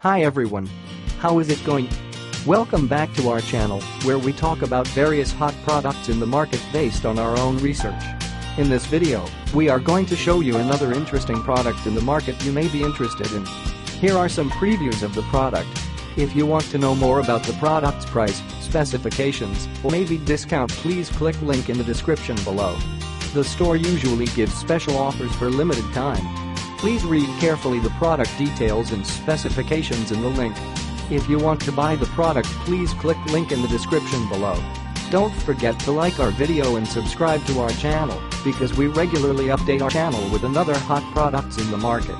Hi everyone. How is it going? Welcome back to our channel, where we talk about various hot products in the market based on our own research. In this video, we are going to show you another interesting product in the market you may be interested in. Here are some previews of the product. If you want to know more about the product's price, specifications, or maybe discount, please click link in the description below. The store usually gives special offers for limited time. Please read carefully the product details and specifications in the link. If you want to buy the product, please click link in the description below. Don't forget to like our video and subscribe to our channel, because we regularly update our channel with another hot products in the market.